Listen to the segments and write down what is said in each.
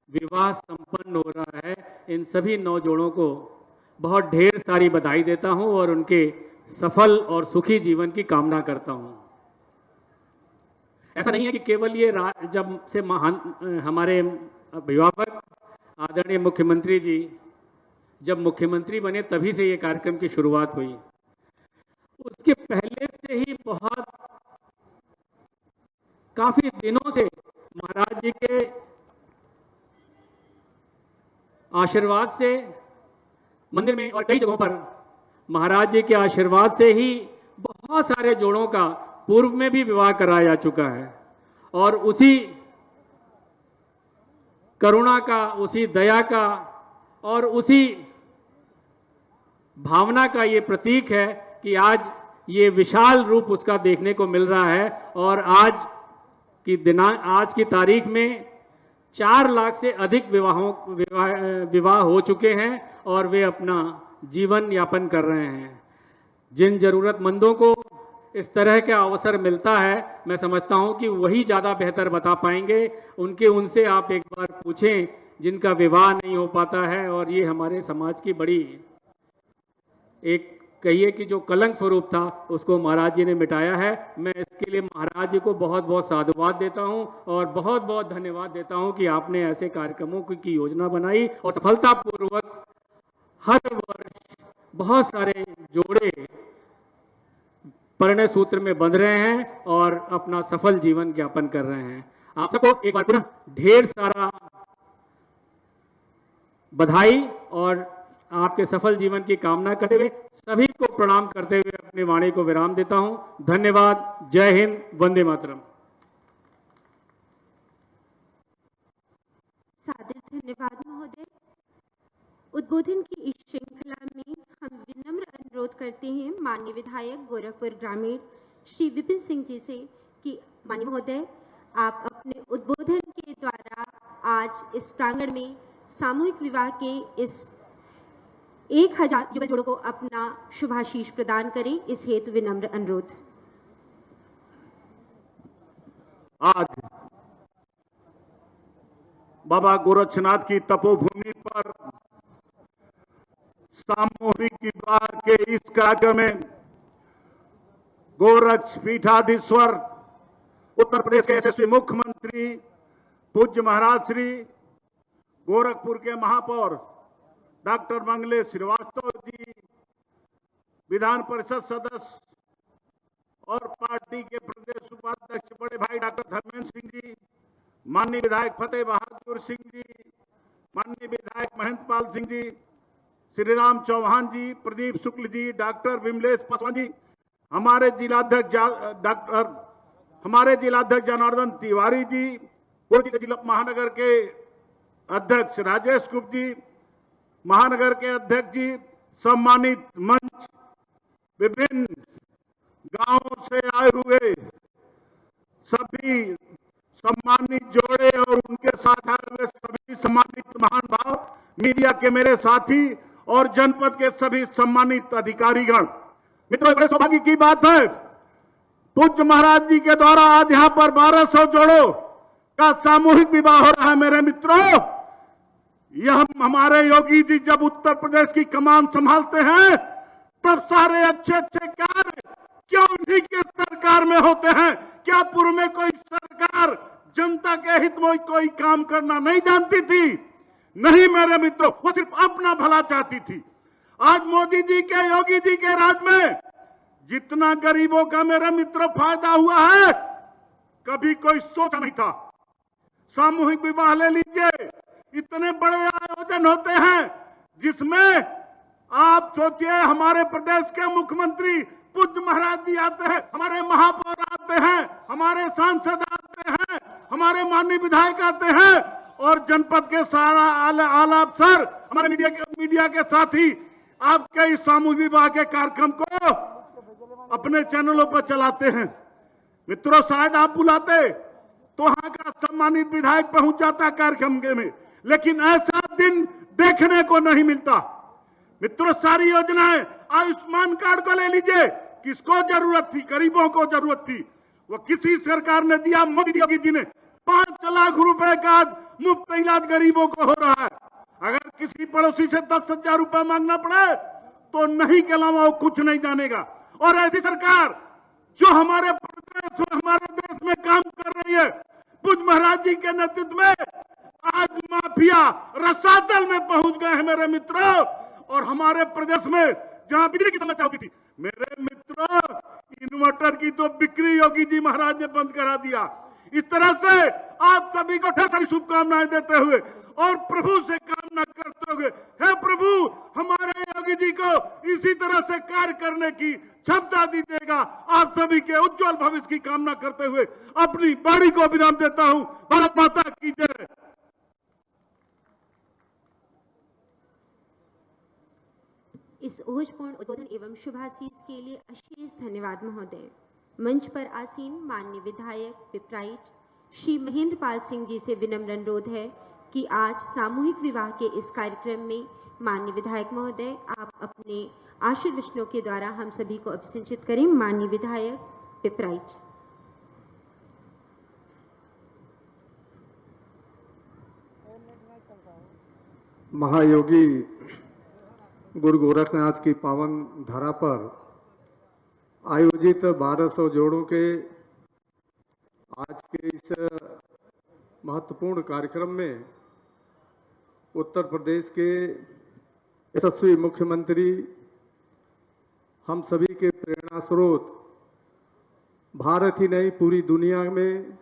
विवाह संपन्न हो रहा है, इन सभी नौजोड़ों को बहुत ढेर सारी बधाई देता हूं और उनके सफल और सुखी जीवन की कामना करता हूं। ऐसा नहीं है कि केवल ये जब से महान हमारे अभिभावक आदरणीय मुख्यमंत्री जी जब मुख्यमंत्री बने तभी से ये कार्यक्रम की शुरुआत हुई, उसके पहले से ही बहुत काफी दिनों से महाराज जी के आशीर्वाद से मंदिर में और कई जगहों पर महाराज जी के आशीर्वाद से ही बहुत सारे जोड़ों का पूर्व में भी विवाह कराया जा चुका है और उसी करुणा का, उसी दया का और उसी भावना का ये प्रतीक है कि आज ये विशाल रूप उसका देखने को मिल रहा है। और आज की तारीख में 4 लाख से अधिक विवाह हो चुके हैं और वे अपना जीवन यापन कर रहे हैं। जिन जरूरतमंदों को इस तरह का अवसर मिलता है, मैं समझता हूं कि वही ज़्यादा बेहतर बता पाएंगे। उनसे आप एक बार पूछें जिनका विवाह नहीं हो पाता है। और ये हमारे समाज की बड़ी एक कहिए कि जो कलंक स्वरूप था उसको महाराज जी ने मिटाया है। मैं इसके लिए महाराज जी को बहुत बहुत साधुवाद देता हूं और बहुत बहुत धन्यवाद देता हूं कि आपने ऐसे कार्यक्रमों की योजना बनाई और सफलतापूर्वक हर वर्ष बहुत सारे जोड़े परिणय सूत्र में बंध रहे हैं और अपना सफल जीवन यापन कर रहे हैं। आप सबको एक बार पुनः ढेर सारा बधाई और आपके सफल जीवन की कामना करते हुए सभी को प्रणाम करते हुए अपनी वाणी को विराम देता हूं। धन्यवाद। जय हिंद, वंदे मातरम। सादर धन्यवाद महोदय। उद्बोधन की इस श्रृंखला में हम विनम्र अनुरोध करते हैं माननीय विधायक गोरखपुर ग्रामीण श्री विपिन सिंह जी से कि माननीय महोदय आप अपने उद्बोधन के द्वारा आज इस प्रांगण में सामूहिक विवाह के इस 1000 युगल जोड़ों को अपना शुभाशीष प्रदान करें। इस हेतु विनम्र अनुरोध। आज बाबा गोरक्षनाथ की तपोभूमि पर सामूहिक विवाह के इस कार्यक्रम में गोरक्ष पीठाधीश्वर उत्तर प्रदेश के यशस्वी मुख्यमंत्री पूज्य महाराज श्री गोरखपुर के महापौर डॉक्टर मंगलेश श्रीवास्तव जी, विधान परिषद सदस्य और पार्टी के प्रदेश उपाध्यक्ष बड़े भाई डॉक्टर धर्मेंद्र सिंह जी, माननीय विधायक फतेह बहादुर सिंह जी, माननीय विधायक महेंद्र पाल सिंह जी, श्री राम चौहान जी, प्रदीप शुक्ल जी, डॉक्टर विमलेश पासवान जी, हमारे जिलाध्यक्ष जनार्दन तिवारी जी, पूर्व जिला महानगर के अध्यक्ष राजेश गुप्त जी, महानगर के अध्यक्ष जी, सम्मानित मंच, विभिन्न गांवों से आए हुए सभी सम्मानित जोड़े और उनके साथ आए हुए सभी सम्मानित महान भाव, मीडिया के मेरे साथी और जनपद के सभी सम्मानित अधिकारीगण, मित्रों, बड़े सौभाग्य की बात है पूज्य महाराज जी के द्वारा आज यहाँ पर 1200 जोड़ों का सामूहिक विवाह हो रहा है। मेरे मित्रों, यह हमारे योगी जी जब उत्तर प्रदेश की कमान संभालते हैं तब सारे अच्छे अच्छे कार्य क्यों उन्हीं के सरकार में होते हैं? क्या पूर्व में कोई सरकार जनता के हित में कोई काम करना नहीं जानती थी? नहीं मेरे मित्रों, वो सिर्फ अपना भला चाहती थी। आज मोदी जी के, योगी जी के राज में जितना गरीबों का मेरे मित्रों फायदा हुआ है, कभी कोई सोचा नहीं था। सामूहिक विवाह ले लीजिए, इतने बड़े आयोजन होते हैं जिसमें आप सोचिए हमारे प्रदेश के मुख्यमंत्री पूज्य महाराज जी आते हैं, हमारे महापौर आते हैं, हमारे सांसद आते हैं, हमारे माननीय विधायक आते हैं और जनपद के सारा आला अफसर, हमारे मीडिया के साथी आपके इस सामूहिक विवाह के कार्यक्रम को अपने चैनलों पर चलाते हैं। मित्रों, शायद आप बुलाते तो वहां का सम्मानित विधायक पहुंच जाता कार्यक्रम में, लेकिन ऐसा दिन देखने को नहीं मिलता। मित्रों, सारी योजनाएं, आयुष्मान कार्ड को ले लीजिए, किसको जरूरत थी? गरीबों को जरूरत थी, वो किसी सरकार ने दिया? मोदी योगी जी ने 5 लाख रुपए का मुफ्त इलाज गरीबों को हो रहा है। अगर किसी पड़ोसी से 10,000 रुपया मांगना पड़े तो नहीं के अलावा वो कुछ नहीं जानेगा। और ऐसी सरकार जो हमारे प्रदेश में, हमारे देश में काम कर रही है, पूज्य महाराज जी के नेतृत्व में आज माफिया रसातल में पहुंच गए हैं मेरे मित्रों। और हमारे प्रदेश में जहां बिजली की समस्या होती थी, मेरे मित्रों, इन्वर्टर की तो बिक्री योगी जी महाराज ने बंद करा दिया। इस तरह से आप सभी को ढेर सारी शुभकामनाएं देते हुए और प्रभु से कामना करते हुए, हे प्रभु हमारे योगी जी को इसी तरह से कार्य करने की क्षमता दीजिएगा। आप सभी के उज्जवल भविष्य की कामना करते हुए अपनी वाणी को विराम देता हूं। भारत माता की जय। इस ओजपूर्ण उद्बोधन एवं शुभाशीष के लिए अशेष धन्यवाद महोदय। मंच पर आसीन माननीय विधायक पिपराइच श्री महेंद्र पाल सिंह जी से विनम्र अनुरोध है कि आज सामूहिक विवाह के इस कार्यक्रम में माननीय विधायक महोदय आप अपने आशीर्वचनों के द्वारा हम सभी को अभिसंचित करें। माननीय विधायक पिपराइच। महायोगी गुरु गोरखनाथ की पावन धरा पर आयोजित 1200 जोड़ों के आज के इस महत्वपूर्ण कार्यक्रम में उत्तर प्रदेश के यशस्वी मुख्यमंत्री, हम सभी के प्रेरणा स्रोत, भारत ही नहीं पूरी दुनिया में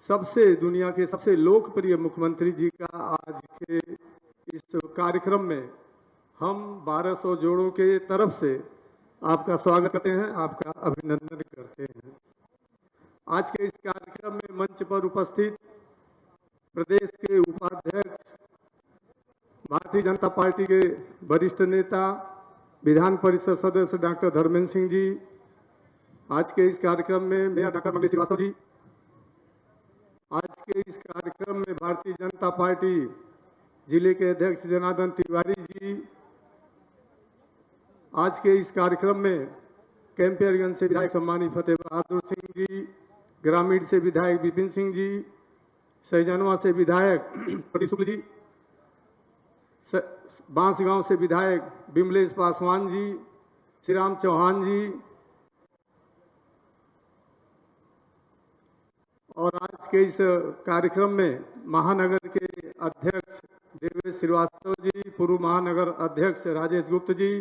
दुनिया के सबसे लोकप्रिय मुख्यमंत्री जी का आज के इस कार्यक्रम में हम 1200 जोड़ों के तरफ से आपका स्वागत करते हैं, आपका अभिनंदन करते हैं। आज के इस कार्यक्रम में मंच पर उपस्थित प्रदेश के उपाध्यक्ष, भारतीय जनता पार्टी के वरिष्ठ नेता, विधान परिषद सदस्य डॉक्टर धर्मेंद्र सिंह जी, आज के इस कार्यक्रम में मेयर डॉक्टर मंगेश श्रीवास्तव जी, आज के इस कार्यक्रम में भारतीय जनता पार्टी जिले के अध्यक्ष जनार्दन तिवारी जी, आज के इस कार्यक्रम में कैंपियरगंज से विधायक सम्मानित फतेह बहादुर सिंह जी, ग्रामीण से विधायक विपिन सिंह जी, सहजनवा से विधायक प्रदीप शुक्ल जी, बांसगांव से विधायक विमलेश पासवान जी, श्री राम चौहान जी, और आज के इस कार्यक्रम में महानगर के अध्यक्ष देवेश श्रीवास्तव जी, पूर्व महानगर अध्यक्ष राजेश गुप्त जी,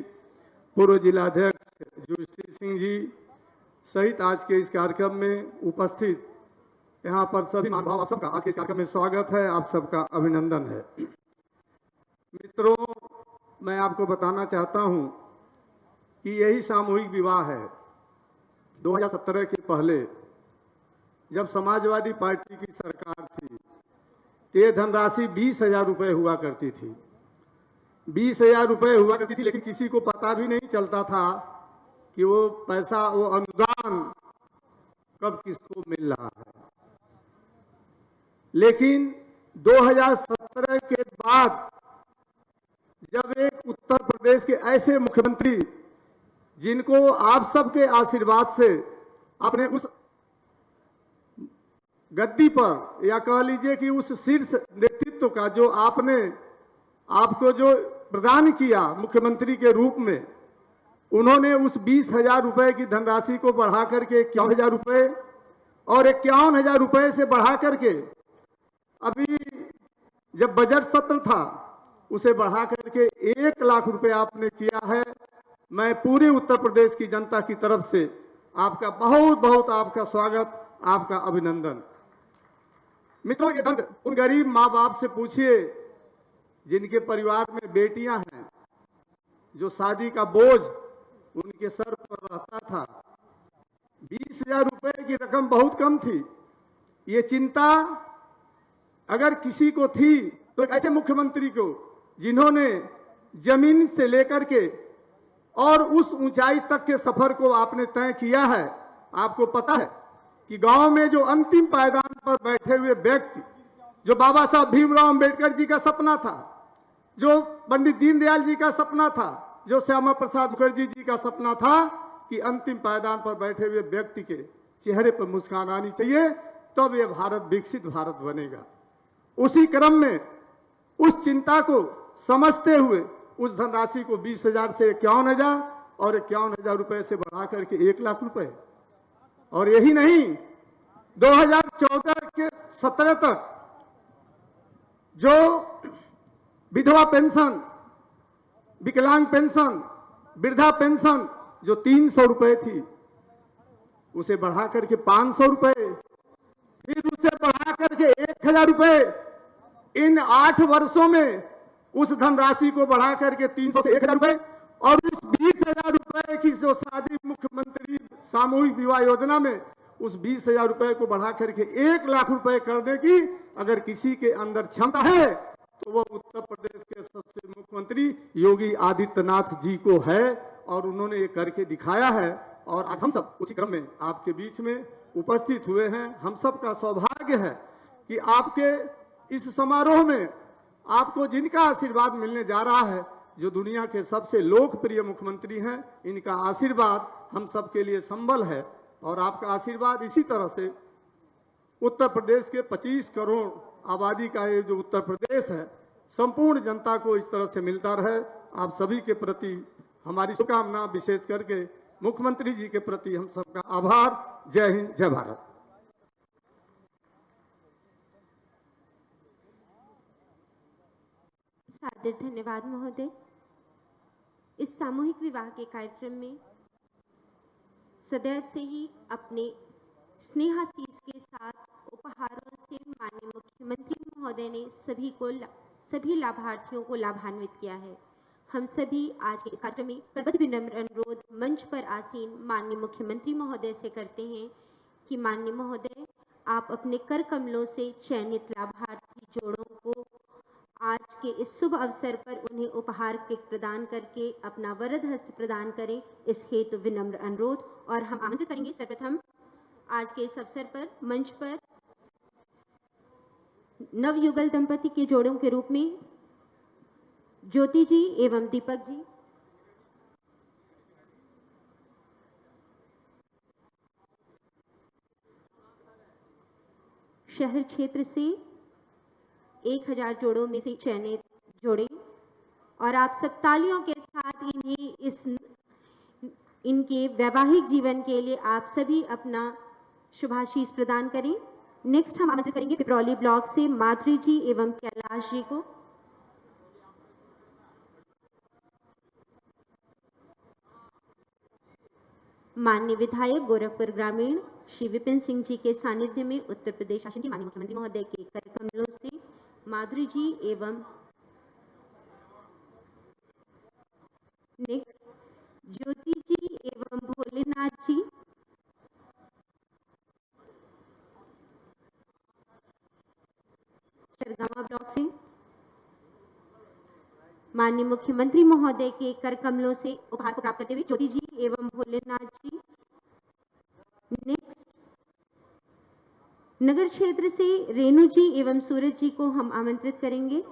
पूर्व जिलाध्यक्ष युधिष्ठिर सिंह जी सहित आज के इस कार्यक्रम में उपस्थित यहाँ पर सभी महानुभाव, आप सबका आज के इस कार्यक्रम में स्वागत है, आप सबका अभिनंदन है। मित्रों, मैं आपको बताना चाहता हूँ कि यही सामूहिक विवाह है। 2017 के पहले जब समाजवादी पार्टी की सरकार थी तो ये धनराशि 20,000 रुपये हुआ करती थी। 20,000 रुपये हुआ करती थी, लेकिन किसी को पता भी नहीं चलता था कि वो पैसा, वो अनुदान कब किसको मिल रहा है। लेकिन 2017 के बाद जब एक उत्तर प्रदेश के ऐसे मुख्यमंत्री जिनको आप सबके आशीर्वाद से अपने उस गद्दी पर, या कह लीजिए कि उस शीर्ष नेतृत्व का जो आपको जो प्रदान किया मुख्यमंत्री के रूप में, उन्होंने उस 20,000 रुपये की धनराशि को बढ़ा करके 51,000 रुपये और 51,000 रुपये से बढ़ा करके अभी जब बजट सत्र था उसे बढ़ा करके 1 लाख रुपए आपने किया है। मैं पूरे उत्तर प्रदेश की जनता की तरफ से आपका बहुत बहुत आपका स्वागत, आपका अभिनंदन। मित्रों, ये दर्द उन गरीब माँ बाप से पूछिए जिनके परिवार में बेटियां हैं, जो शादी का बोझ उनके सर पर रहता था। 20,000 रुपए की रकम बहुत कम थी। ये चिंता अगर किसी को थी तो एक ऐसे मुख्यमंत्री को जिन्होंने जमीन से लेकर के और उस ऊंचाई तक के सफर को आपने तय किया है। आपको पता है कि गांव में जो अंतिम पायदान पर बैठे हुए व्यक्ति, जो बाबा साहब भीमराव अंबेडकर जी का सपना था, जो पंडित दीनदयाल जी का सपना था, जो श्यामा प्रसाद मुखर्जी जी का सपना था कि अंतिम पायदान पर बैठे हुए व्यक्ति के चेहरे पर मुस्कान आनी चाहिए, तब यह भारत विकसित भारत बनेगा। उसी क्रम में उस चिंता को समझते हुए उस धनराशि को 20,000 से 51,000 और 51,000 रुपए से बढ़ा करके 1,00,000 रुपए। और यही नहीं, 2014 के 17 तक जो विधवा पेंशन, विकलांग पेंशन, वृद्धा पेंशन जो 300 रुपए थी, उसे बढ़ा करके 500 रुपए, फिर उसे बढ़ा करके 1,000 रुपए। इन 8 वर्षों में उस धनराशि को बढ़ा करके 300 से 1,000 रुपए, और उस 20,000 रुपए की जो शादी मुख्यमंत्री सामूहिक विवाह योजना में उस 20,000 रुपए को बढ़ा करके 1,00,000 रुपए करने की अगर किसी के अंदर क्षमता है तो वो उत्तर प्रदेश के सबसे मुख्यमंत्री योगी आदित्यनाथ जी को है, और उन्होंने ये करके दिखाया है। और आज हम सब उसी क्रम में आपके बीच में उपस्थित हुए हैं। हम सब का सौभाग्य है कि आपके इस समारोह में आपको जिनका आशीर्वाद मिलने जा रहा है, जो दुनिया के सबसे लोकप्रिय मुख्यमंत्री हैं, इनका आशीर्वाद हम सब के लिए संबल है। और आपका आशीर्वाद इसी तरह से उत्तर प्रदेश के 25 करोड़ आबादी का ये जो उत्तर प्रदेश है, संपूर्ण जनता को इस तरह से मिलता रहे। आप सभी के प्रति हमारी शुभकामना, विशेष करके मुख्यमंत्री जी के प्रति हम सबका आभार। जय हिंद, जय भारत। सादर धन्यवाद महोदय। इस सामूहिक विवाह के कार्यक्रम में सदैव से ही अपने स्नेहाशीष के साथ उपहारों से माननीय मुख्यमंत्री महोदय ने सभी लाभार्थियों को लाभान्वित किया है। हम सभी आज के इस कार्यक्रम में करबद्ध विनम्र अनुरोध मंच पर आसीन माननीय मुख्यमंत्री महोदय से करते हैं कि माननीय महोदय, आप अपने कर कमलों से चयनित लाभार्थी जोड़ों को आज के इस शुभ अवसर पर उन्हें उपहार किट प्रदान करके अपना वरद हस्त प्रदान करें, इस हेतु विनम्र अनुरोध। और हम आमंत्रित करेंगे सर्वप्रथम आज के इस अवसर पर मंच पर नवयुगल दंपति के जोड़ों के रूप में ज्योति जी एवं दीपक जी। शहर क्षेत्र से 1,000 जोड़ों में से चयनित जोड़े, और आप सब तालियों के साथ इन्हें इनके वैवाहिक जीवन के लिए आप सभी अपना शुभाशीष प्रदान करें। नेक्स्ट हम आमंत्रित करेंगे पिपरौली ब्लॉक से माधुरी जी एवं कैलाश जी को। माननीय विधायक गोरखपुर ग्रामीण श्री विपिन सिंह जी के सानिध्य में उत्तर प्रदेश शासन के माननीय मुख्यमंत्री महोदय के कर कमलों से माधुरी जी एवं नेक्स्ट ज्योति जी एवं भोलेनाथ जी। चरगावा ब्लॉक से माननीय मुख्यमंत्री महोदय के कर कमलों से उपहार को प्राप्त करते हुए ज्योति जी एवं भोलेनाथ जी। नेक्स्ट नगर क्षेत्र से रेणु जी एवं सूरज जी को हम आमंत्रित करेंगे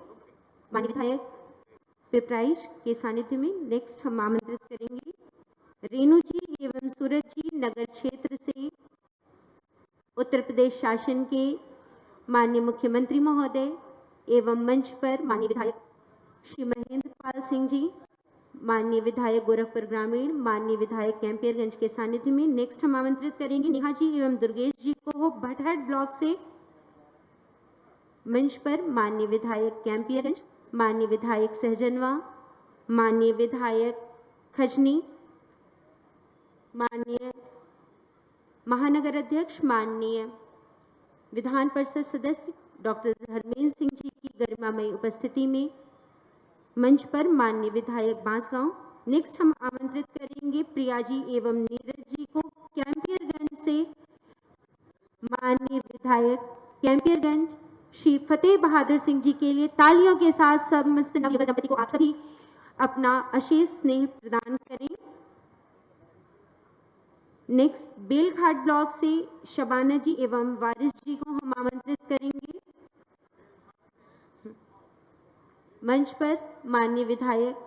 माननीय विधायक पिपराइश के सानिध्य में। नेक्स्ट हम आमंत्रित करेंगे रेणु जी एवं सूरज जी नगर क्षेत्र से उत्तर प्रदेश शासन के माननीय मुख्यमंत्री महोदय एवं मंच पर माननीय विधायक श्री महेंद्र पाल सिंह जी, माननीय विधायक गोरखपुर ग्रामीण, माननीय विधायक कैंपियरगंज के सानिध्य में। नेक्स्ट हम आमंत्रित करेंगे नेहा जी एवं दुर्गेश जी को भटहट ब्लॉक से मंच पर माननीय विधायक कैंपियरगंज, माननीय विधायक सहजनवा, माननीय विधायक खजनी, माननीय महानगर अध्यक्ष, माननीय विधान परिषद सदस्य डॉक्टर धर्मेंद्र सिंह जी की गरिमामयी उपस्थिति में मंच पर माननीय विधायक बांसगांव। नेक्स्ट हम आमंत्रित करेंगे प्रिया जी एवं नीरज जी को कैंपियरगंज से माननीय विधायक कैंपियरगंज श्री फतेह बहादुर सिंह जी के लिए तालियों के साथ समस्त नवयुवक दंपति को आप सभी अपना अशेष स्नेह प्रदान करें। नेक्स्ट बेलघाट ब्लॉक से शबाना जी एवं वारिस जी को हम आमंत्रित करेंगे मंच पर माननीय विधायक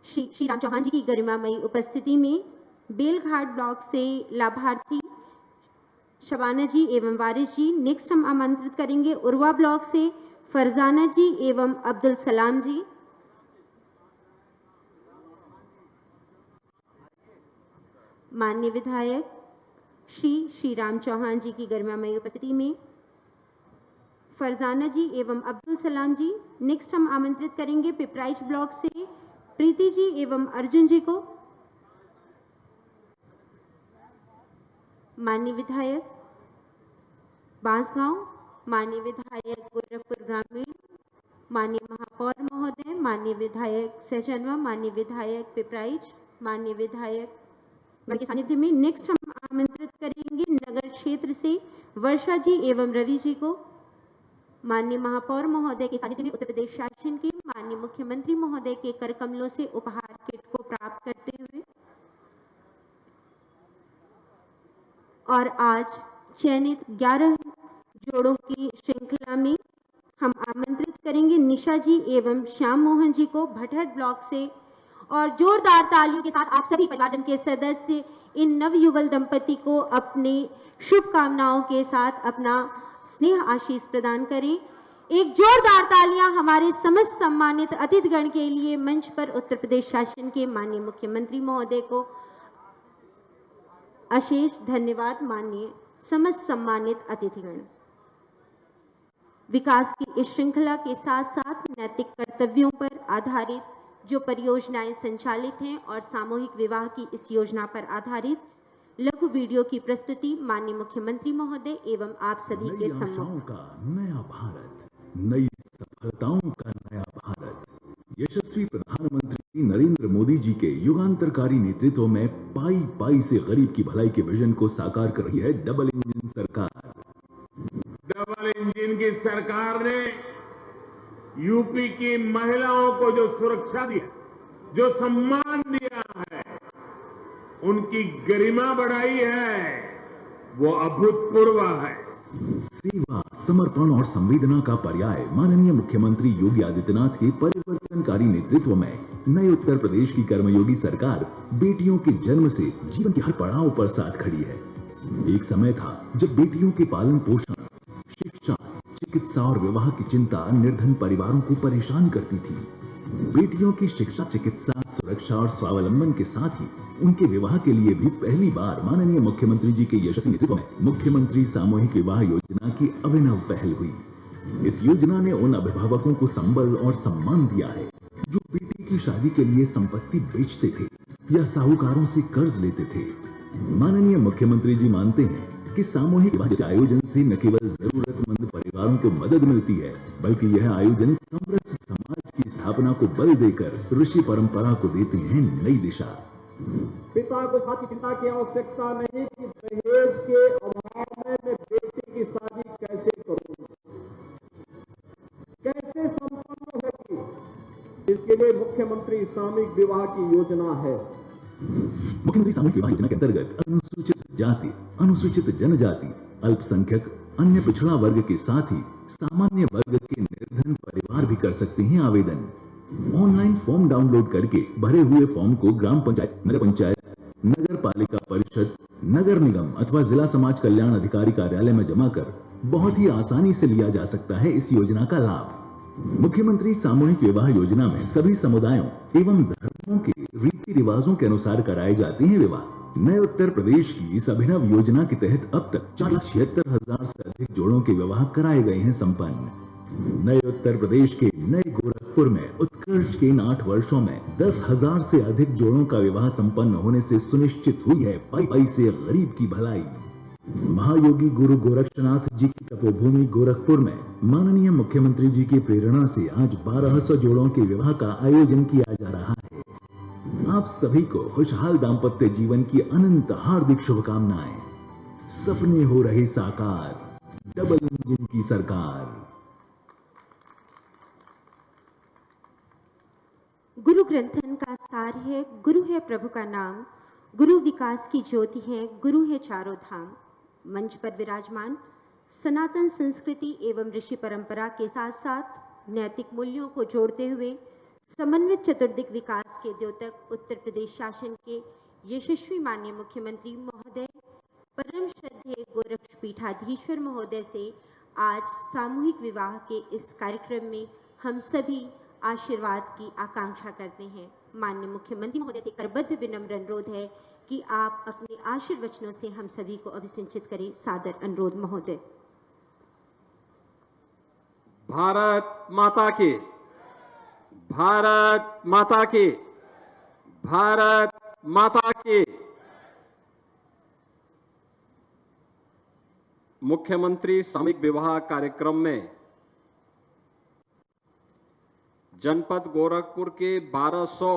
श्री राम चौहान जी की गरिमामयी उपस्थिति में बेलघाट ब्लॉक से लाभार्थी शबाना जी एवं वारिस जी। नेक्स्ट हम आमंत्रित करेंगे उर्वा ब्लॉक से फरजाना जी एवं अब्दुल सलाम जी। माननीय विधायक श्री राम चौहान जी की गरिमामयी उपस्थिति में फरजाना जी एवं अब्दुल सलाम जी। नेक्स्ट हम आमंत्रित करेंगे पिपराइच ब्लॉक से प्रीति जी एवं अर्जुन जी को। माननीय विधायक बांसगांव, माननीय विधायक गोरखपुर ग्रामीण, माननीय महापौर महोदय, माननीय विधायक सहजनवा, माननीय विधायक पिपराइच, माननीय विधायक के सानिध्य में नेक्स्ट हम आमंत्रित करेंगे नगर क्षेत्र से वर्षा जी एवं रवि जी को। माननीय महापौर महोदय के सानिध्य में उत्तर प्रदेश शासन के माननीय मुख्यमंत्री महोदय के कर कमलों से उपहार किट को प्राप्त करते हुए और आज चयनित 11 जोड़ों की श्रृंखला में हम आमंत्रित करेंगे निशा जी एवं श्याम मोहन जी को भटहट ब्लॉक से। और जोरदार तालियों के साथ आप सभी परिवारजन के सदस्य इन नवयुगल दंपति को अपने शुभकामनाओं के साथ अपना स्नेह आशीष प्रदान करें। एक जोरदार तालियां हमारे समस्त सम्मानित अतिथिगण के लिए। मंच पर उत्तर प्रदेश शासन के माननीय मुख्यमंत्री महोदय को अशेष धन्यवाद। माननीय समस्त सम्मानित अतिथिगण, विकास की इस श्रृंखला के साथ साथ नैतिक कर्तव्यों पर आधारित जो परियोजनाएं संचालित हैं और सामूहिक विवाह की इस योजना पर आधारित लघु वीडियो की प्रस्तुति माननीय मुख्यमंत्री महोदय एवं आप सभी के सम्मुख। का नया भारत, नई सफलताओं का नया भारत। यशस्वी प्रधानमंत्री नरेंद्र मोदी जी के युगांतरकारी नेतृत्व में पाई पाई से गरीब की भलाई के विजन को साकार कर रही है डबल इंजन सरकार। डबल इंजन की सरकार ने यूपी की महिलाओं को जो सुरक्षा दिया, जो सम्मान दिया है, उनकी गरिमा बढ़ाई है, वो अभूतपूर्व है। सेवा, समर्पण और संवेदना का पर्याय माननीय मुख्यमंत्री योगी आदित्यनाथ के परिवर्तनकारी नेतृत्व में नए उत्तर प्रदेश की कर्मयोगी सरकार बेटियों के जन्म से जीवन के हर पड़ाव पर साथ खड़ी है। एक समय था जब बेटियों के पालन पोषण, शिक्षा, चिकित्सा और विवाह की चिंता निर्धन परिवारों को परेशान करती थी। बेटियों की शिक्षा, चिकित्सा, सुरक्षा और स्वावलंबन के साथ ही उनके विवाह के लिए भी पहली बार माननीय मुख्यमंत्री जी के यशस्वी नेतृत्व में मुख्यमंत्री सामूहिक विवाह योजना की अभिनव पहल हुई। इस योजना ने उन अभिभावकों को संबल और सम्मान दिया है जो बेटी की शादी के लिए संपत्ति बेचते थे या साहूकारों से कर्ज लेते थे। माननीय मुख्यमंत्री जी मानते हैं कि सामूहिक विवाह आयोजन से न केवल जरूरतमंद परिवारों को मदद मिलती है, बल्कि यह आयोजन समृद्ध समाज की स्थापना को बल देकर ऋषि परंपरा को देते हैं नई दिशा। पिता को साथ चिंता की आवश्यकता नहीं कि दहेज के अभाव में मैं बेटी की शादी कैसे करूं, कैसे संपन्न होगी। इसके लिए मुख्यमंत्री सामूहिक विवाह की योजना है। मुख्यमंत्री सामूहिक विवाह योजना के अंतर्गत अनुसूचित जाति, अनुसूचित जनजाति, अल्पसंख्यक, अन्य पिछड़ा वर्ग के साथ ही सामान्य वर्ग के निर्धन परिवार भी कर सकते हैं आवेदन। ऑनलाइन फॉर्म डाउनलोड करके भरे हुए फॉर्म को ग्राम पंचायत, नगर पंचायत, नगर पालिका परिषद, नगर निगम अथवा जिला समाज कल्याण अधिकारी कार्यालय में जमा कर बहुत ही आसानी से लिया जा सकता है इस योजना का लाभ। मुख्यमंत्री सामूहिक विवाह योजना में सभी समुदायों एवं धर्मों के रीति रिवाजों के अनुसार कराए जाते हैं विवाह। नए उत्तर प्रदेश की इस अभिनव योजना के तहत अब तक 4,76,000 से अधिक जोड़ों के विवाह कराए गए हैं संपन्न। नए उत्तर प्रदेश के नए गोरखपुर में उत्कर्ष के इन 8 वर्षों में 10,000 से अधिक जोड़ों का विवाह संपन्न होने से सुनिश्चित हुई है पाई पाई से गरीब की भलाई। महायोगी गुरु गोरक्षनाथ जी की तपोभूमि गोरखपुर में माननीय मुख्यमंत्री जी की प्रेरणा से आज 1200 जोड़ों के विवाह का आयोजन किया जा रहा है। आप सभी को खुशहाल दाम्पत्य जीवन की अनंत हार्दिक शुभकामनाएं। सपने हो रहे साकार, डबल इंजन की सरकार। गुरु ग्रंथन का सार है, गुरु है प्रभु का नाम, गुरु विकास की ज्योति है, गुरु है चारों धाम। मंच पर विराजमान सनातन संस्कृति एवं ऋषि परंपरा के साथ साथ नैतिक मूल्यों को जोड़ते हुए समन्वित चतुर्दिक विकास के द्योतक उत्तर प्रदेश शासन के यशस्वी माननीय मुख्यमंत्री महोदय परम श्रद्धेय गोरक्षपीठाधीश्वर महोदय से आज सामूहिक विवाह के इस कार्यक्रम में हम सभी आशीर्वाद की आकांक्षा करते हैं। माननीय मुख्यमंत्री महोदय से करबद्ध विनम्र अनुरोध है कि आप अपने आशीर्वचनों से हम सभी को अभिसिंचित करें। सादर अनुरोध महोदय। भारत माता की, भारत माता की, भारत माता की। मुख्यमंत्री सामूहिक विवाह कार्यक्रम में जनपद गोरखपुर के 1200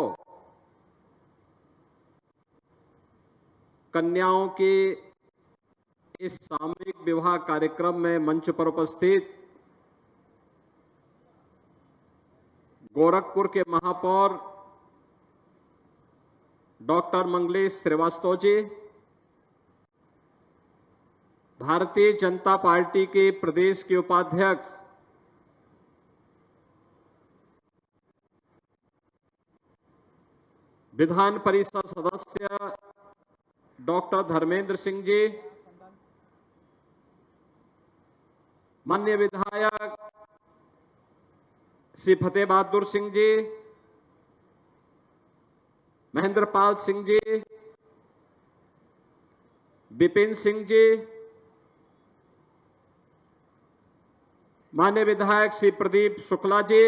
कन्याओं के इस सामूहिक विवाह कार्यक्रम में मंच पर उपस्थित गोरखपुर के महापौर डॉक्टर मंगलेश श्रीवास्तव जी, भारतीय जनता पार्टी के प्रदेश के उपाध्यक्ष विधान परिषद सदस्य डॉक्टर धर्मेंद्र सिंह जी, माननीय विधायक श्री फतेह बहादुर सिंह जी, महेंद्र पाल सिंह जी, विपिन सिंह जी, माननीय विधायक श्री प्रदीप शुक्ला जी,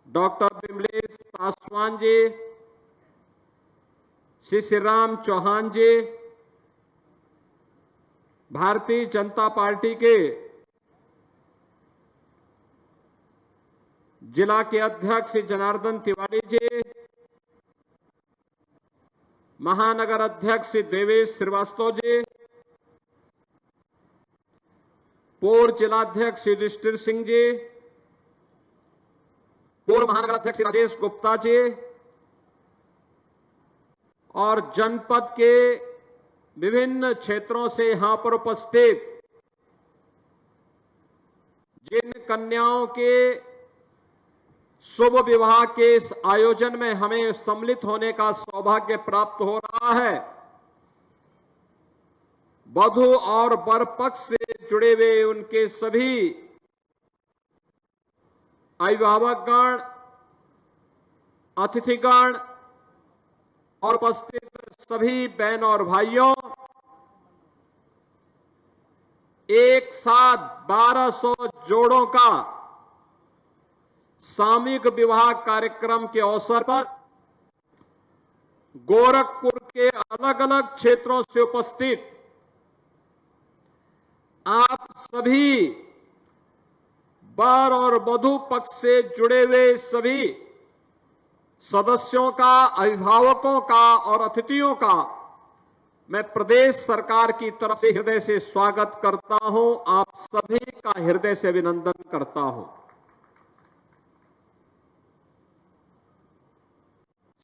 डॉक्टर विमलेश पासवान जी, श्री श्रीराम चौहान जी, भारतीय जनता पार्टी के जिला के अध्यक्ष श्री जनार्दन तिवारी जी, महानगर अध्यक्ष श्री देवेश श्रीवास्तव जी, पूर्व जिलाध्यक्ष श्री युधिष्ठिर सिंह जी, पूर्व महानगर अध्यक्ष श्री राजेश गुप्ता जी और जनपद के विभिन्न क्षेत्रों से यहां पर उपस्थित जिन कन्याओं के शुभ विवाह के इस आयोजन में हमें सम्मिलित होने का सौभाग्य प्राप्त हो रहा है, वधू और वर पक्ष से जुड़े हुए उनके सभी अभिभावकगण, अतिथिगण और उपस्थित सभी बहन और भाइयों, एक साथ 1200 जोड़ों का सामूहिक विवाह कार्यक्रम के अवसर पर गोरखपुर के अलग अलग क्षेत्रों से उपस्थित आप सभी वर और वधू पक्ष से जुड़े हुए सभी सदस्यों का, अभिभावकों का और अतिथियों का मैं प्रदेश सरकार की तरफ से हृदय से स्वागत करता हूं। आप सभी का हृदय से अभिनंदन करता हूं।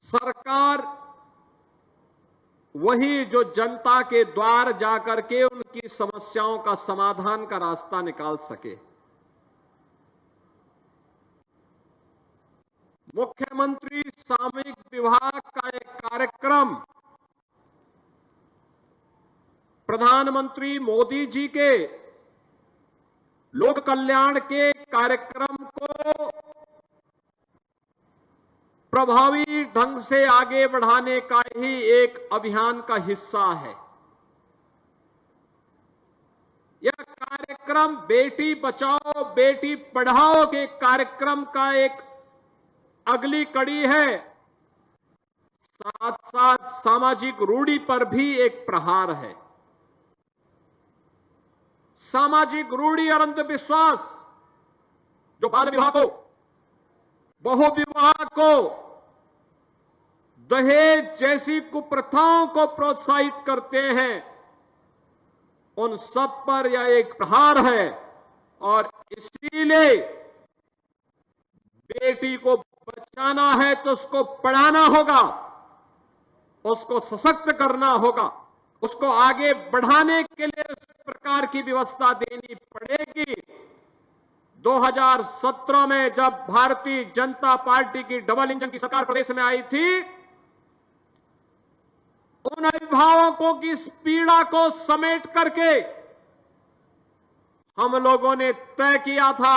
सरकार वही जो जनता के द्वार जाकर के उनकी समस्याओं का समाधान का रास्ता निकाल सके। मुख्यमंत्री सामूहिक विवाह का एक कार्यक्रम प्रधानमंत्री मोदी जी के लोक कल्याण के कार्यक्रम को प्रभावी ढंग से आगे बढ़ाने का ही एक अभियान का हिस्सा है। यह कार्यक्रम बेटी बचाओ बेटी पढ़ाओ के कार्यक्रम का एक अगली कड़ी है, साथ साथ सामाजिक रूढ़ी पर भी एक प्रहार है। सामाजिक रूढ़ी और अंधविश्वास जो बाल विवाह को, बहु विवाह को, दहेज जैसी कुप्रथाओं को प्रोत्साहित करते हैं, उन सब पर यह एक प्रहार है। और इसीलिए बेटी को बचाना है तो उसको पढ़ाना होगा, उसको सशक्त करना होगा, उसको आगे बढ़ाने के लिए उस प्रकार की व्यवस्था देनी पड़ेगी। 2017 में जब भारतीय जनता पार्टी की डबल इंजन की सरकार प्रदेश में आई थी, उन अभिभावकों की इस पीड़ा को समेट करके हम लोगों ने तय किया था,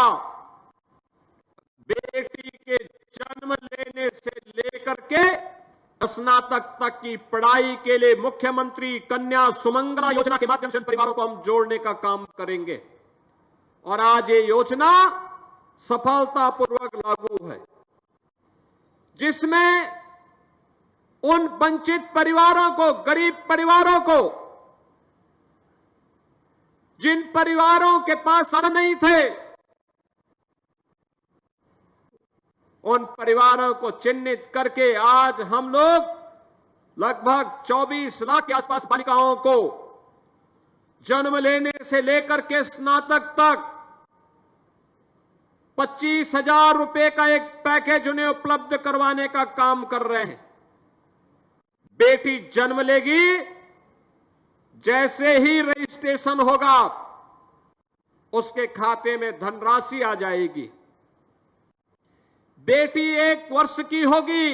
बेटी के जन्म लेने से लेकर के स्नातक तक की पढ़ाई के लिए मुख्यमंत्री कन्या सुमंगला योजना के माध्यम से परिवारों को हम जोड़ने का काम करेंगे। और आज ये योजना सफलतापूर्वक लागू है, जिसमें उन वंचित परिवारों को, गरीब परिवारों को, जिन परिवारों के पास साधन नहीं थे, उन परिवारों को चिन्हित करके आज हम लोग लगभग 24 लाख के आसपास बालिकाओं को जन्म लेने से लेकर के स्नातक तक 25,000 रुपए का एक पैकेज उन्हें उपलब्ध करवाने का काम कर रहे हैं। बेटी जन्म लेगी, जैसे ही रजिस्ट्रेशन होगा उसके खाते में धनराशि आ जाएगी। बेटी 1 वर्ष की होगी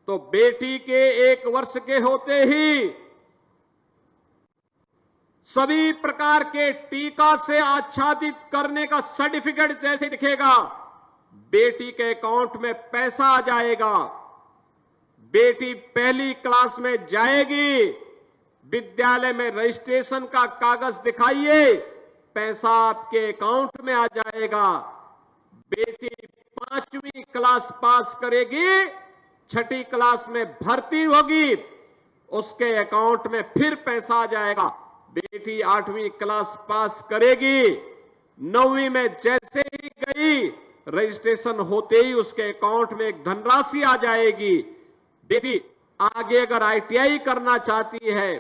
तो बेटी के 1 वर्ष के होते ही सभी प्रकार के टीका से आच्छादित करने का सर्टिफिकेट जैसे दिखेगा, बेटी के अकाउंट में पैसा आ जाएगा। बेटी पहली क्लास में जाएगी, विद्यालय में रजिस्ट्रेशन का कागज दिखाइए, पैसा आपके अकाउंट में आ जाएगा। बेटी 5वीं क्लास पास करेगी, 6ठी क्लास में भर्ती होगी, उसके अकाउंट में फिर पैसा आ जाएगा। बेटी 8वीं क्लास पास करेगी, 9वीं में जैसे ही गई, रजिस्ट्रेशन होते ही उसके अकाउंट में एक धनराशि आ जाएगी। बेटी आगे अगर ITI करना चाहती है,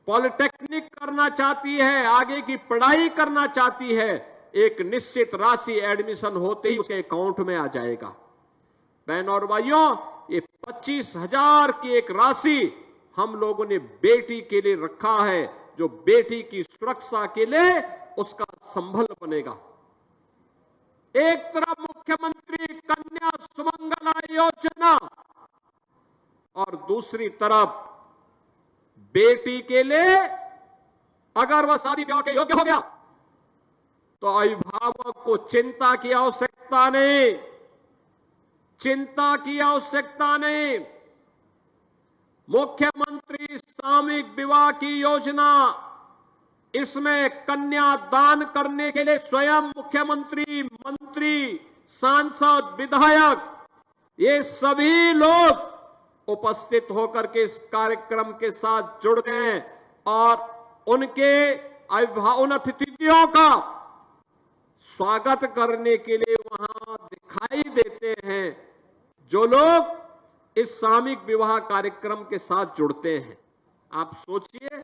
पॉलिटेक्निक करना चाहती है, आगे की पढ़ाई करना चाहती है, एक निश्चित राशि एडमिशन होते ही उसके अकाउंट में आ जाएगा। बहनों और भाइयों, ये 25,000 की एक राशि हम लोगों ने बेटी के लिए रखा है, जो बेटी की सुरक्षा के लिए उसका संबल बनेगा। एक तरफ मुख्यमंत्री कन्या सुमंगला योजना और दूसरी तरफ बेटी के लिए अगर वह शादी ब्याह के योग्य हो गया तो अभिभावक को चिंता की आवश्यकता नहीं, चिंता की आवश्यकता नहीं। मुख्यमंत्री सामूहिक विवाह की योजना, इसमें कन्या दान करने के लिए स्वयं मुख्यमंत्री, मंत्री, सांसद, विधायक, ये सभी लोग उपस्थित होकर के इस कार्यक्रम के साथ जुड़ गए हैं और उनके उन अतिथियों का स्वागत करने के लिए वहां दिखाई देते हैं जो लोग इस सामूहिक विवाह कार्यक्रम के साथ जुड़ते हैं। आप सोचिए,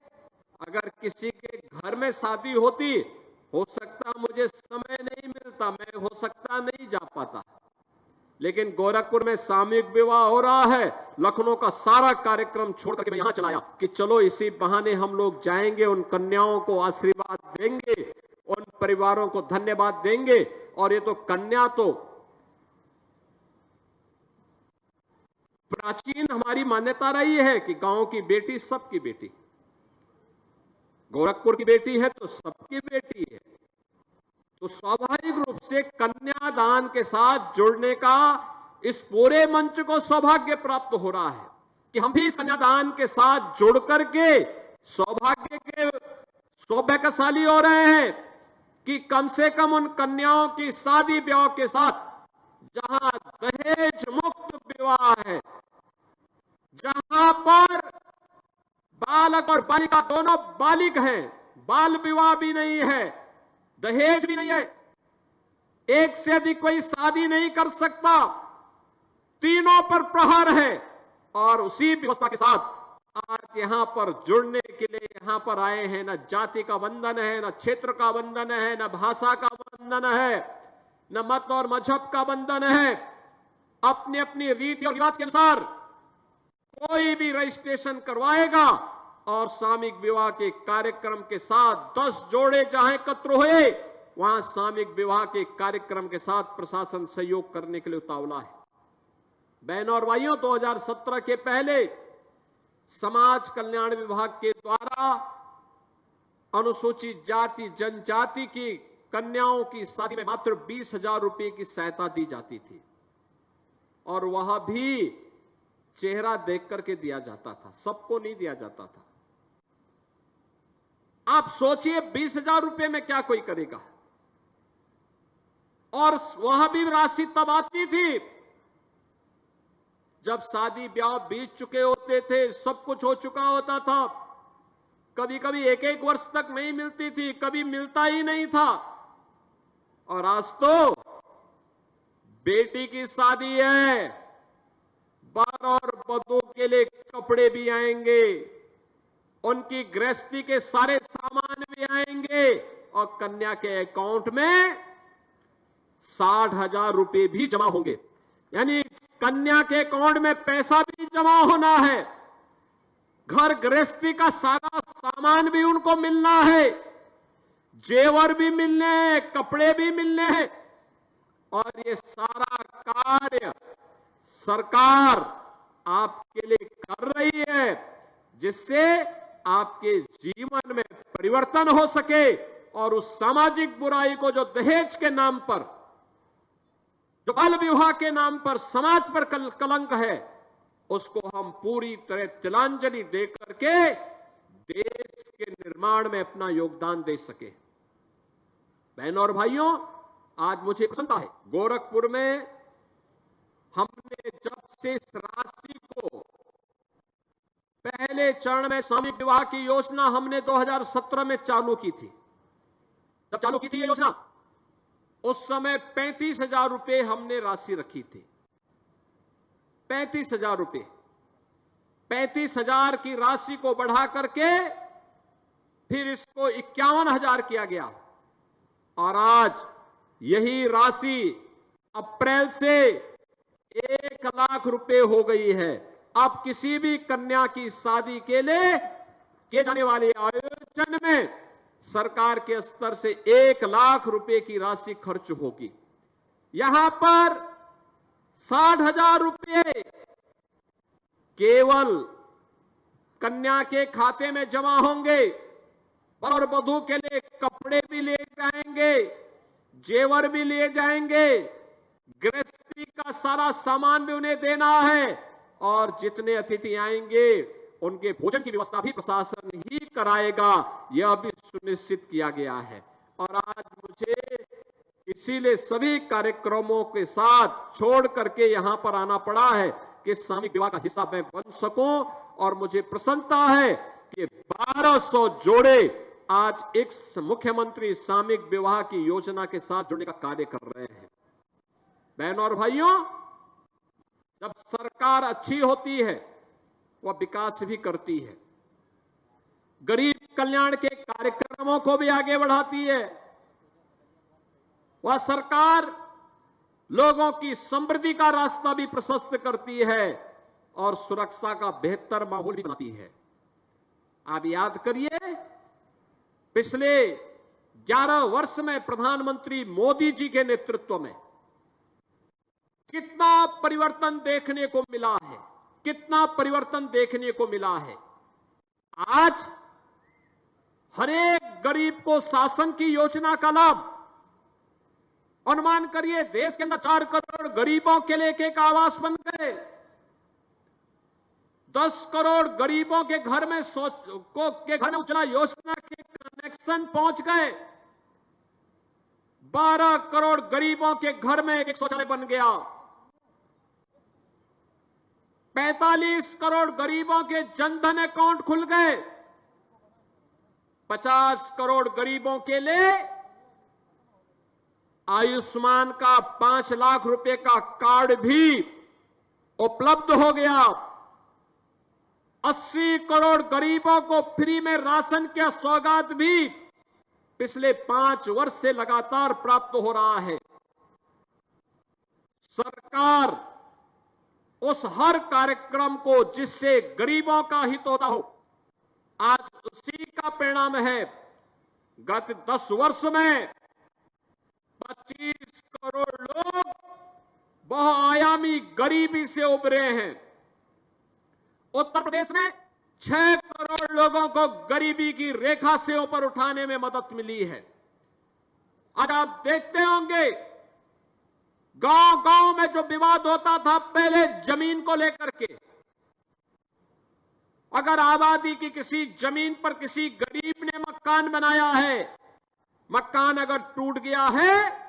अगर किसी के घर में शादी होती, हो सकता मुझे समय नहीं मिलता, मैं हो सकता नहीं जा पाता, लेकिन गोरखपुर में सामूहिक विवाह हो रहा है, लखनऊ का सारा कार्यक्रम छोड़ करके मैं यहां चलाया कि चलो इसी बहाने हम लोग जाएंगे, उन कन्याओं को आशीर्वाद देंगे, उन परिवारों को धन्यवाद देंगे। और ये तो कन्या तो प्राचीन हमारी मान्यता रही है कि गांव की बेटी सबकी बेटी, गोरखपुर की बेटी है तो सबकी बेटी है। तो स्वाभाविक रूप से कन्यादान के साथ जुड़ने का इस पूरे मंच को सौभाग्य प्राप्त हो रहा है कि हम भी इस कन्यादान के साथ जुड़ करके सौभाग्यशाली हो रहे हैं कि कम से कम उन कन्याओं की शादी ब्याह के साथ, जहां दहेज मुक्त विवाह है, जहां पर बालक और बालिका दोनों बालिक हैं, बाल विवाह भी नहीं है, दहेज भी नहीं है, एक से अधिक कोई शादी नहीं कर सकता, तीनों पर प्रहार है। और उसी व्यवस्था के साथ आज यहां पर जुड़ने के लिए यहां पर आए हैं, न जाति का बंधन है, न क्षेत्र का बंधन है, न भाषा का बंधन है, न मत और मजहब का बंधन है। अपनी अपनी रीति और रिवाज के अनुसार कोई भी रजिस्ट्रेशन करवाएगा और सामूहिक विवाह के कार्यक्रम के साथ 10 जोड़े जहां एकत्र हुए, वहां सामूहिक विवाह के कार्यक्रम के साथ प्रशासन सहयोग करने के लिए उतावला है। बहनों और भाइयों, 2017 के पहले समाज कल्याण विभाग के द्वारा अनुसूचित जाति जनजाति की कन्याओं की शादी में मात्र 20,000 रुपए की सहायता दी जाती थी, और वह भी चेहरा देख करके दिया जाता था, सबको नहीं दिया जाता था। आप सोचिए 20,000 रुपए में क्या कोई करेगा। और वह भी राशि तब आती थी जब शादी ब्याह बीत चुके होते थे, सब कुछ हो चुका होता था। कभी कभी एक एक वर्ष तक नहीं मिलती थी, कभी मिलता ही नहीं था। और आज तो बेटी की शादी है, वर और वधू के लिए कपड़े भी आएंगे, उनकी गृहस्थी के सारे सामान भी आएंगे, और कन्या के अकाउंट में 60,000 रुपए भी जमा होंगे। यानी कन्या के अकाउंट में पैसा भी जमा होना है, घर गृहस्थी का सारा सामान भी उनको मिलना है, जेवर भी मिलने हैं, कपड़े भी मिलने हैं। और ये सारा कार्य सरकार आपके लिए कर रही है, जिससे आपके जीवन में परिवर्तन हो सके, और उस सामाजिक बुराई को जो दहेज के नाम पर, जो बाल विवाह के नाम पर समाज पर कलंक है, उसको हम पूरी तरह तिलांजलि दे करके देश के निर्माण में अपना योगदान दे सके। बहनों और भाइयों, आज मुझे प्रसन्नता है, गोरखपुर में हमने जब से इस राशि को, पहले चरण में सामूहिक विवाह की योजना हमने 2017 में चालू की थी। जब चालू की थी ये योजना, उस समय 35,000 रुपए हमने राशि रखी थी। 35,000 रुपए, 35,000 की राशि को बढ़ा करके फिर इसको 51,000 किया गया, और आज यही राशि अप्रैल से 1 लाख रुपए हो गई है। अब किसी भी कन्या की शादी के लिए किए जाने वाले आयोजन में सरकार के स्तर से 1 लाख रुपए की राशि खर्च होगी। यहां पर 60,000 रुपए केवल कन्या के खाते में जमा होंगे, और वधू के लिए कपड़े भी ले जाएंगे, जेवर भी ले जाएंगे, गृहस्थी का सारा सामान भी उन्हें देना है, और जितने अतिथि आएंगे उनके भोजन की व्यवस्था भी प्रशासन ही कराएगा, यह भी सुनिश्चित किया गया है। और आज मुझे इसीलिए सभी कार्यक्रमों के साथ छोड़ करके यहां पर आना पड़ा है कि सामूहिक विवाह का हिस्सा मैं बन सकूं, और मुझे प्रसन्नता है कि 1200 जोड़े आज एक मुख्यमंत्री सामूहिक विवाह की योजना के साथ जुड़ने का कार्य कर रहे हैं। बहनों और भाइयों, जब सरकार अच्छी होती है वह विकास भी करती है, गरीब कल्याण के कार्यक्रमों को भी आगे बढ़ाती है। वह सरकार लोगों की समृद्धि का रास्ता भी प्रशस्त करती है, और सुरक्षा का बेहतर माहौल भी बनाती है। आप याद करिए, पिछले 11 वर्ष में प्रधानमंत्री मोदी जी के नेतृत्व में कितना परिवर्तन देखने को मिला है, कितना परिवर्तन देखने को मिला है। आज हर एक गरीब को शासन की योजना का लाभ, अनुमान करिए देश के अंदर 4 करोड़ गरीबों के लिए एक आवास बन गए, 10 करोड़ गरीबों के घर में उज्ज्वला योजना के कनेक्शन पहुंच गए, 12 करोड़ गरीबों के घर में एक शौचालय बन गया, 45 करोड़ गरीबों के जनधन अकाउंट खुल गए, 50 करोड़ गरीबों के लिए आयुष्मान का 5 लाख रुपए का कार्ड भी उपलब्ध हो गया, 80 करोड़ गरीबों को फ्री में राशन की सौगात भी पिछले 5 वर्ष से लगातार प्राप्त हो रहा है। सरकार उस हर कार्यक्रम को जिससे गरीबों का हित होता हो, आज उसी का परिणाम है। गत 10 वर्ष में 25 करोड़ लोग बहुआयामी गरीबी से उभरे हैं। उत्तर प्रदेश में 6 करोड़ लोगों को गरीबी की रेखा से ऊपर उठाने में मदद मिली है। आज आप देखते होंगे गांव गांव में जो विवाद होता था पहले जमीन को लेकर के, अगर आबादी की किसी जमीन पर किसी गरीब ने मकान बनाया है, मकान अगर टूट गया है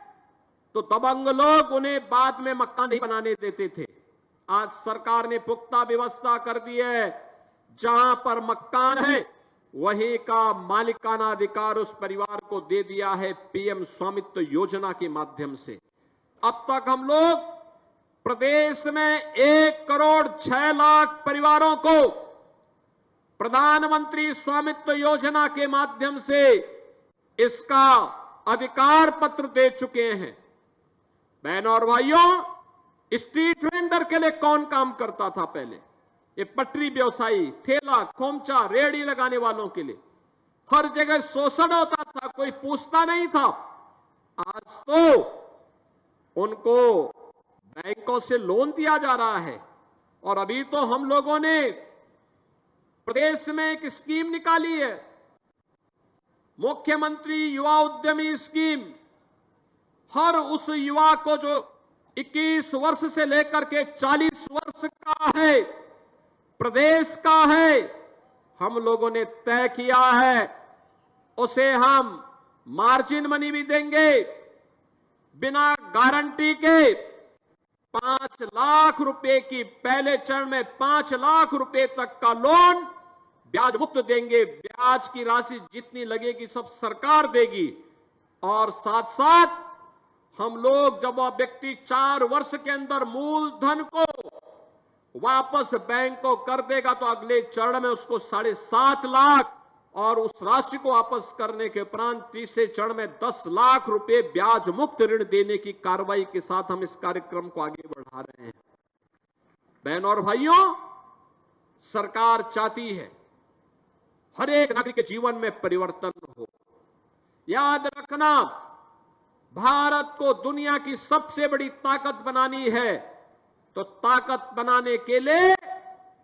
तो दबंग लोग उन्हें बाद में मकान नहीं बनाने देते थे। आज सरकार ने पुख्ता व्यवस्था कर दी है, जहां पर मकान है वहीं का मालिकाना अधिकार उस परिवार को दे दिया है पीएम स्वामित्व योजना के माध्यम से। अब तक हम लोग प्रदेश में 1 करोड़ 6 लाख परिवारों को प्रधानमंत्री स्वामित्व योजना के माध्यम से इसका अधिकार पत्र दे चुके हैं। बहनों और भाइयों, स्ट्रीट वेंडर के लिए कौन काम करता था पहले? ये पटरी व्यवसायी, ठेला, खोमचा, रेहड़ी लगाने वालों के लिए हर जगह शोषण होता था, कोई पूछता नहीं था। आज तो उनको बैंकों से लोन दिया जा रहा है। और अभी तो हम लोगों ने प्रदेश में एक स्कीम निकाली है, मुख्यमंत्री युवा उद्यमी स्कीम। हर उस युवा को जो 21 वर्ष से लेकर के 40 वर्ष का है, प्रदेश का है, हम लोगों ने तय किया है उसे हम मार्जिन मनी भी देंगे। बिना गारंटी के 5 लाख रुपए की, पहले चरण में 5 लाख रुपए तक का लोन ब्याज मुक्त देंगे। ब्याज की राशि जितनी लगेगी सब सरकार देगी। और साथ साथ हम लोग, जब वह व्यक्ति 4 वर्ष के अंदर मूलधन को वापस बैंक को कर देगा तो अगले चरण में उसको 7.5 लाख और उस राशि को वापस करने के उपरांत तीसरे चरण में 10 लाख रुपए ब्याज मुक्त ऋण देने की कार्रवाई के साथ हम इस कार्यक्रम को आगे बढ़ा रहे हैं। बहनों और भाइयों, सरकार चाहती है हर एक नागरिक के जीवन में परिवर्तन हो। याद रखना, भारत को दुनिया की सबसे बड़ी ताकत बनानी है तो ताकत बनाने के लिए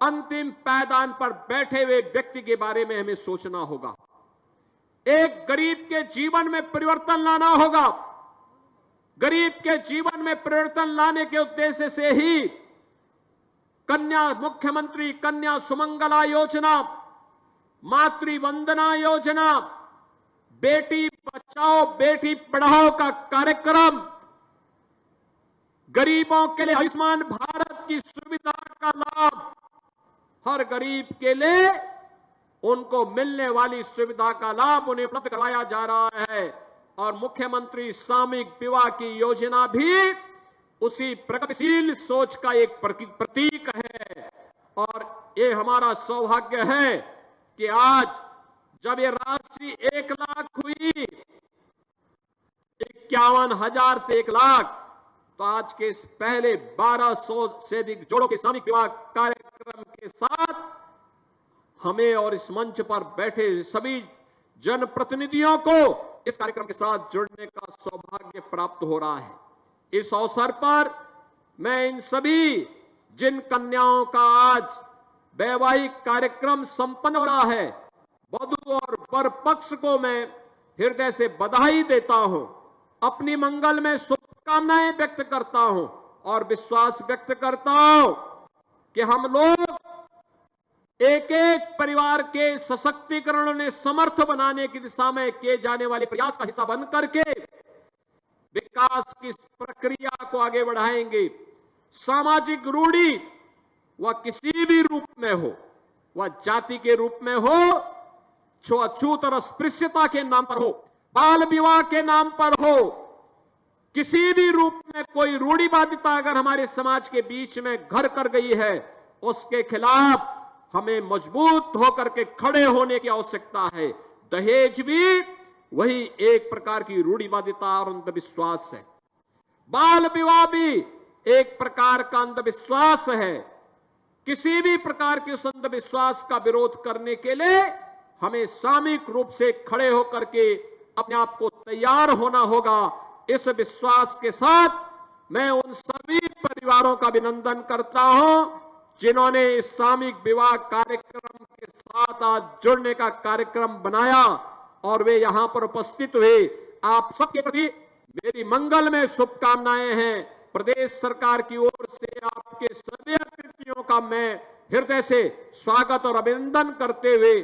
अंतिम पायदान पर बैठे हुए व्यक्ति के बारे में हमें सोचना होगा। एक गरीब के जीवन में परिवर्तन लाना होगा। गरीब के जीवन में परिवर्तन लाने के उद्देश्य से ही मुख्यमंत्री कन्या सुमंगला योजना, मातृ वंदना योजना, बेटी बचाओ बेटी पढ़ाओ का कार्यक्रम, गरीबों के लिए आयुष्मान भारत की सुविधा का लाभ, हर गरीब के लिए उनको मिलने वाली सुविधा का लाभ उन्हें उपलब्ध करवाया जा रहा है। और मुख्यमंत्री सामूहिक विवाह की योजना भी उसी प्रगतिशील सोच का एक प्रतीक है। और ये हमारा सौभाग्य है कि आज जब ये राशि 1 लाख हुई, 51,000 से 1 लाख, तो आज के इस पहले 1200 से अधिक जोड़ों के सामूहिक विवाह कार्यक्रम के साथ हमें और इस मंच पर बैठे सभी जनप्रतिनिधियों को इस कार्यक्रम के साथ जुड़ने का सौभाग्य प्राप्त हो रहा है। इस अवसर पर मैं इन सभी जिन कन्याओं का आज वैवाहिक कार्यक्रम संपन्न हो रहा है, वधू और वर पक्ष को मैं हृदय से बधाई देता हूं, अपनी मंगल में शुभकामनाएं व्यक्त करता हूं और विश्वास व्यक्त करता हूं कि हम लोग एक एक परिवार के सशक्तिकरण ने समर्थ बनाने की दिशा में किए जाने वाले प्रयास का हिस्सा बन करके विकास की प्रक्रिया को आगे बढ़ाएंगे। सामाजिक रूढ़ी वह किसी भी रूप में हो, वह जाति के रूप में हो, छूत और अस्पृश्यता के नाम पर हो, बाल विवाह के नाम पर हो, किसी भी रूप में कोई रूढ़िवादिता अगर हमारे समाज के बीच में घर कर गई है, उसके खिलाफ हमें मजबूत होकर के खड़े होने की आवश्यकता है। दहेज भी वही एक प्रकार की रूढ़िवादिता और अंधविश्वास है। बाल विवाह भी एक प्रकार का अंधविश्वास है। किसी भी प्रकार के उस अंधविश्वास का विरोध करने के लिए हमें सामूहिक रूप से खड़े होकर के अपने आप को तैयार होना होगा। इस विश्वास के साथ मैं उन सभी परिवारों का अभिनंदन करता हूं जिन्होंने इस सामूहिक विवाह कार्यक्रम के साथ आज जुड़ने का कार्यक्रम बनाया और वे यहां पर उपस्थित हुए। आप सबके प्रति मेरी मंगलमय शुभकामनाएं हैं। प्रदेश सरकार की ओर से आपके सभी अतिथियों का मैं हृदय से स्वागत और अभिनंदन करते हुए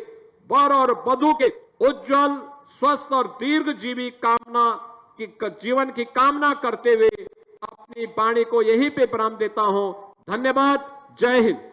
वर और वधू के उज्जवल, स्वस्थ और दीर्घजीवी जीवन की कामना करते हुए अपनी वाणी को यहीं पे विराम देता हूं। धन्यवाद। जय हिंद।